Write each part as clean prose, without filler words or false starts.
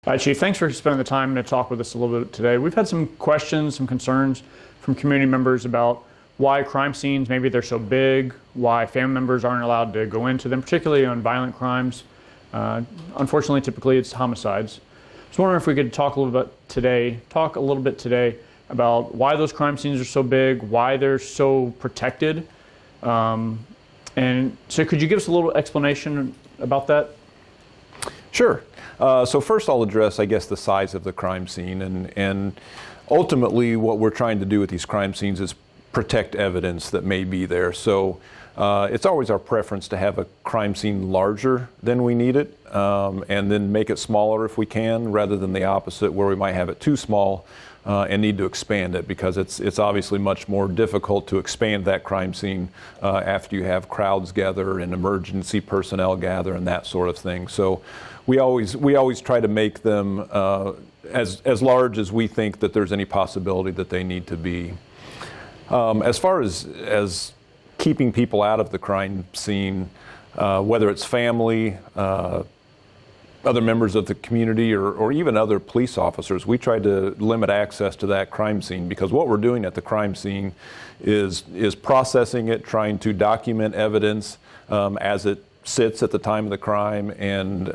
Hi, Chief. Thanks for spending the time to talk with us a little bit today. We've had some questions, some concerns from community members about why crime scenes, maybe they're so big, why family members aren't allowed to go into them, particularly on violent crimes. Unfortunately, typically it's homicides. I was wondering if we could talk a little bit today about why those crime scenes are so big, why they're so protected. And so could you give us a little explanation about that? Sure. So first I'll address, I guess, the size of the crime scene. And ultimately what we're trying to do with these crime scenes is protect evidence that may be there. So it's always our preference to have a crime scene larger than we need it, and then make it smaller if we can, rather than the opposite, where we might have it too small and need to expand it, because it's obviously much more difficult to expand that crime scene after you have crowds gather and emergency personnel gather and that sort of thing. So we always try to make them as large as we think that there's any possibility that they need to be. As far as keeping people out of the crime scene, whether it's family, other members of the community, or even other police officers, we try to limit access to that crime scene, because what we're doing at the crime scene is processing it, trying to document evidence as it sits at the time of the crime, and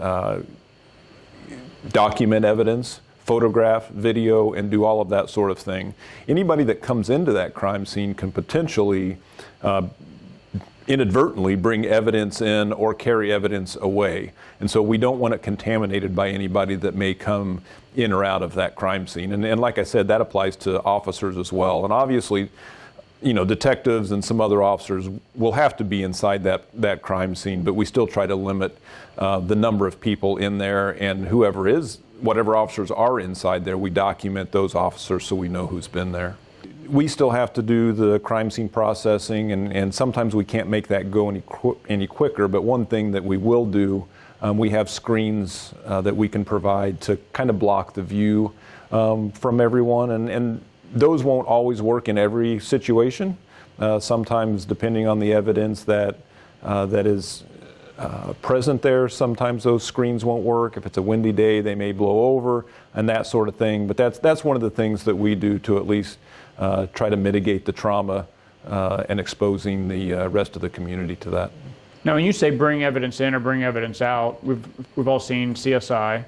document evidence, photograph, video, and do all of that sort of thing. Anybody that comes into that crime scene can potentially inadvertently bring evidence in or carry evidence away. And so we don't want it contaminated by anybody that may come in or out of that crime scene. And like I said, that applies to officers as well. And obviously, detectives and some other officers will have to be inside that crime scene, but we still try to limit the number of people in there, and whatever officers are inside there, we document those officers so we know who's been there. We still have to do the crime scene processing, and sometimes we can't make that go any quicker, but one thing that we will do, we have screens that we can provide to kind of block the view from everyone, and those won't always work in every situation. Sometimes, depending on the evidence that is present there, sometimes those screens won't work. If it's a windy day, they may blow over and that sort of thing. But that's one of the things that we do to at least try to mitigate the trauma and exposing the rest of the community to that. Now, when you say bring evidence in or bring evidence out, we've all seen CSI,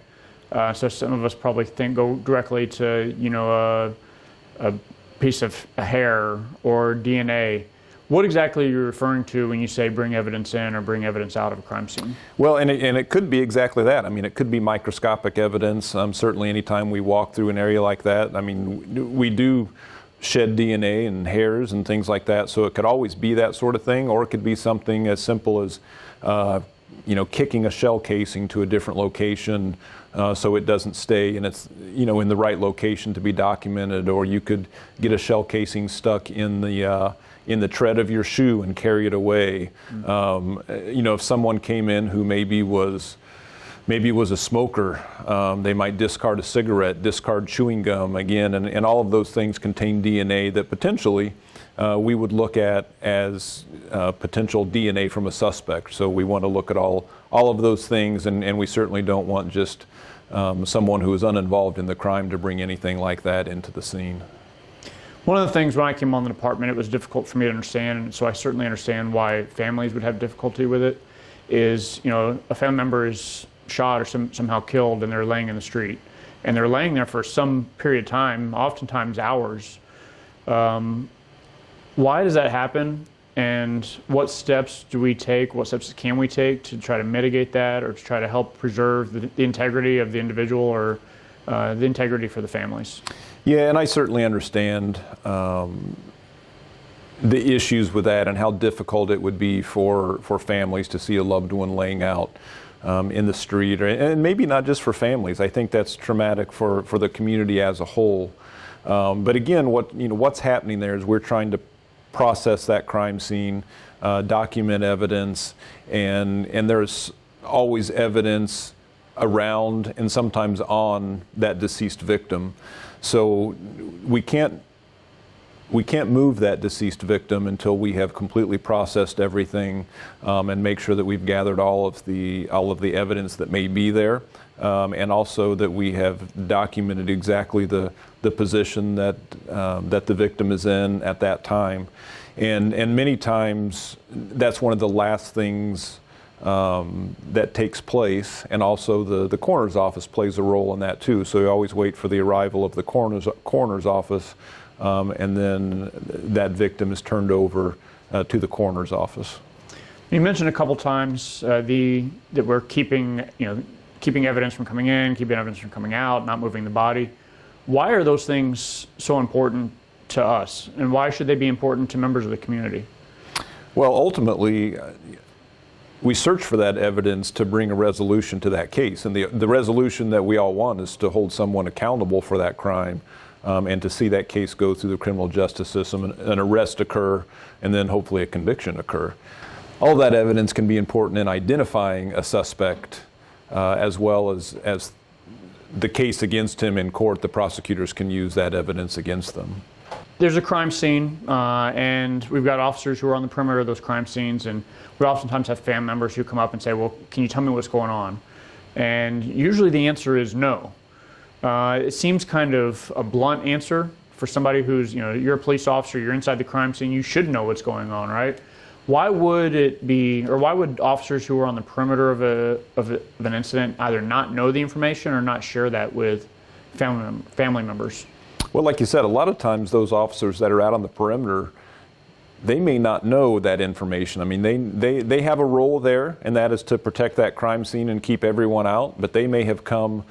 so some of us probably go directly to a piece of hair or DNA. What exactly are you referring to when you say bring evidence in or bring evidence out of a crime scene? Well, and it could be exactly that. I mean, it could be microscopic evidence. Certainly anytime we walk through an area like that, I mean, we do shed DNA and hairs and things like that, so it could always be that sort of thing, or it could be something as simple as kicking a shell casing to a different location so it doesn't stay and it's in the right location to be documented, or you could get a shell casing stuck in the tread of your shoe and carry it away. If someone came in who maybe was a smoker, they might discard a cigarette, discard chewing gum again, and all of those things contain DNA that potentially we would look at as potential DNA from a suspect. So we want to look at all of those things, and we certainly don't want just someone who is uninvolved in the crime to bring anything like that into the scene. One of the things when I came on the department, it was difficult for me to understand, and so I certainly understand why families would have difficulty with it, is, a family member is shot or somehow killed and they're laying in the street. And they're laying there for some period of time, oftentimes hours. Why does that happen? And what steps do we take? What steps can we take to try to mitigate that, or to try to help preserve the integrity of the individual, or the integrity for the families? Yeah, and I certainly understand the issues with that and how difficult it would be for families to see a loved one laying out in the street, and maybe not just for families. I think that's traumatic for the community as a whole. But again, what's happening there is we're trying to process that crime scene, document evidence, and there's always evidence around and sometimes on that deceased victim. So we can't we can't move that deceased victim until we have completely processed everything and make sure that we've gathered all of the evidence that may be there, and also that we have documented exactly the position that the victim is in at that time. And many times that's one of the last things that takes place, and also the coroner's office plays a role in that too. So we always wait for the arrival of the coroner's office, and then that victim is turned over to the coroner's office. You mentioned a couple times that we're keeping evidence from coming in, keeping evidence from coming out, not moving the body. Why are those things so important to us, and why should they be important to members of the community? Well, ultimately, we search for that evidence to bring a resolution to that case, and the resolution that we all want is to hold someone accountable for that crime, and to see that case go through the criminal justice system, and an arrest occur, and then hopefully a conviction occur. All that evidence can be important in identifying a suspect, as well as the case against him in court. The prosecutors can use that evidence against them. There's a crime scene, and we've got officers who are on the perimeter of those crime scenes, and we oftentimes have family members who come up and say, well, can you tell me what's going on? And usually the answer is no. It seems kind of a blunt answer for somebody who's, you're a police officer, you're inside the crime scene, you should know what's going on, right? Why would officers who are on the perimeter of an incident either not know the information or not share that with family members? Well, like you said, a lot of times those officers that are out on the perimeter, they may not know that information. I mean, they have a role there, and that is to protect that crime scene and keep everyone out, but they may have come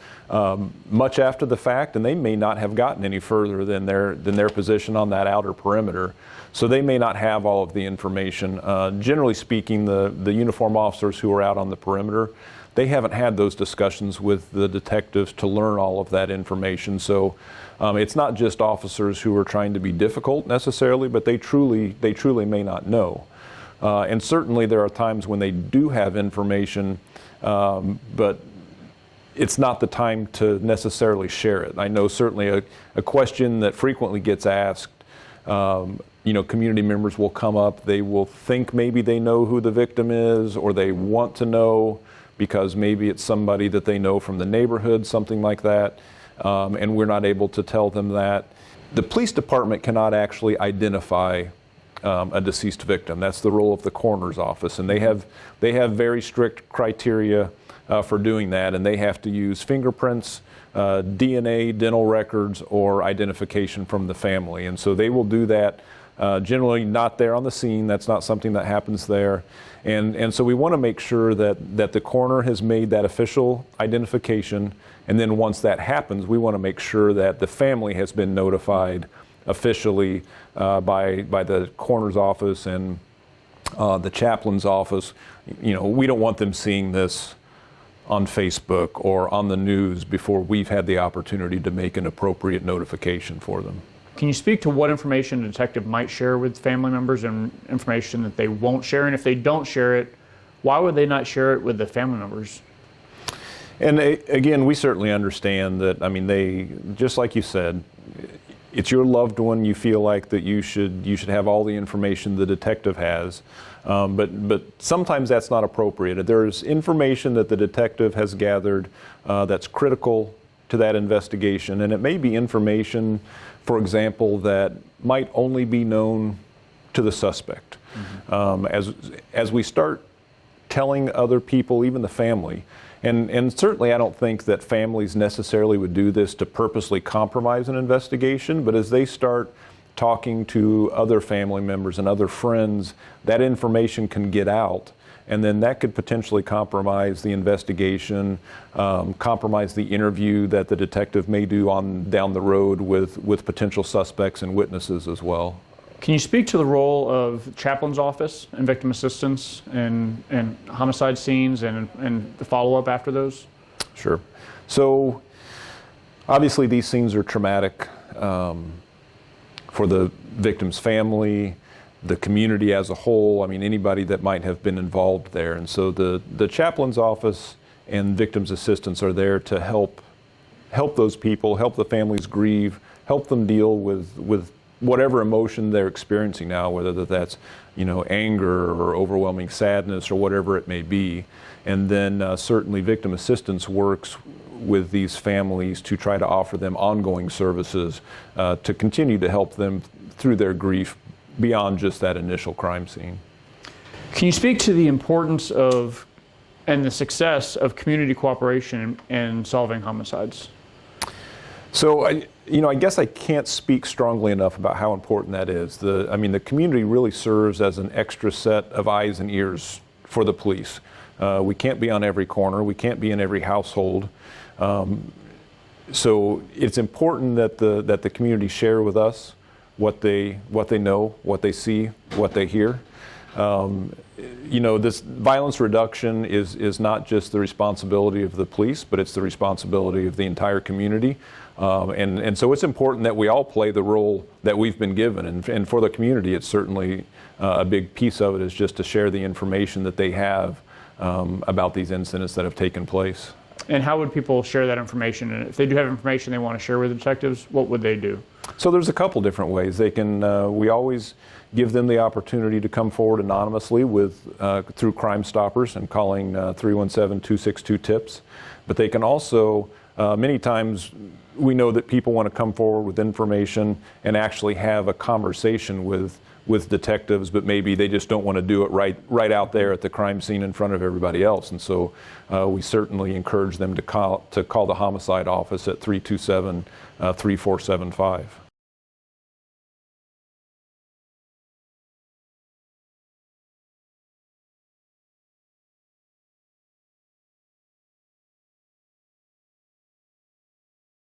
much after the fact, and they may not have gotten any further than their position on that outer perimeter. So they may not have all of the information. Generally speaking, the uniformed officers who are out on the perimeter, they haven't had those discussions with the detectives to learn all of that information. So it's not just officers who are trying to be difficult necessarily, but they truly may not know. And certainly there are times when they do have information, but it's not the time to necessarily share it. I know certainly a question that frequently gets asked, community members will come up, they will think maybe they know who the victim is, or they want to know because maybe it's somebody that they know from the neighborhood, something like that, and we're not able to tell them that. The police department cannot actually identify a deceased victim. That's the role of the coroner's office, and they have very strict criteria for doing that, and they have to use fingerprints, DNA, dental records, or identification from the family. And so they will do that, generally not there on the scene. That's not something that happens there. And so we want to make sure that the coroner has made that official identification, and then once that happens, we want to make sure that the family has been notified officially by the coroner's office and the chaplain's office. We don't want them seeing this on Facebook or on the news before we've had the opportunity to make an appropriate notification for them. Can you speak to what information a detective might share with family members and information that they won't share? And if they don't share it, why would they not share it with the family members? And again, we certainly understand that, they, just like you said, it's your loved one. You feel like that you should have all the information the detective has, but sometimes that's not appropriate. There's information that the detective has gathered that's critical to that investigation, and it may be information, for example, that might only be known to the suspect. Mm-hmm. As we start telling other people, even the family, and certainly I don't think that families necessarily would do this to purposely compromise an investigation, but as they start talking to other family members and other friends, that information can get out, and then that could potentially compromise the investigation, compromise the interview that the detective may do down the road with potential suspects and witnesses as well. Can you speak to the role of Chaplains Office and victim assistance and homicide scenes and the follow-up after those? Sure. So obviously these scenes are traumatic for the victim's family, the community as a whole. Anybody that might have been involved there. And so the Chaplains Office and victims assistance are there to help those people, help the families grieve, help them deal with whatever emotion they're experiencing now, whether that's anger or overwhelming sadness or whatever it may be. And then certainly victim assistance works with these families to try to offer them ongoing services to continue to help them through their grief beyond just that initial crime scene. Can you speak to the importance of and the success of community cooperation in solving homicides? So, I guess I can't speak strongly enough about how important that is. The community really serves as an extra set of eyes and ears for the police. We can't be on every corner. We can't be in every household. So it's important that the community share with us what they know, what they see, what they hear. This violence reduction is not just the responsibility of the police, but it's the responsibility of the entire community. And so it's important that we all play the role that we've been given. And for the community, it's certainly a big piece of it is just to share the information that they have about these incidents that have taken place. And how would people share that information? And if they do have information they want to share with detectives, what would they do? So there's a couple different ways. They can. We always give them the opportunity to come forward anonymously through Crime Stoppers and calling 317-262-TIPS. But they can also, many times, we know that people want to come forward with information and actually have a conversation with detectives, but maybe they just don't want to do it right out there at the crime scene in front of everybody else. And so we certainly encourage them to call the Homicide Office at 327-3475.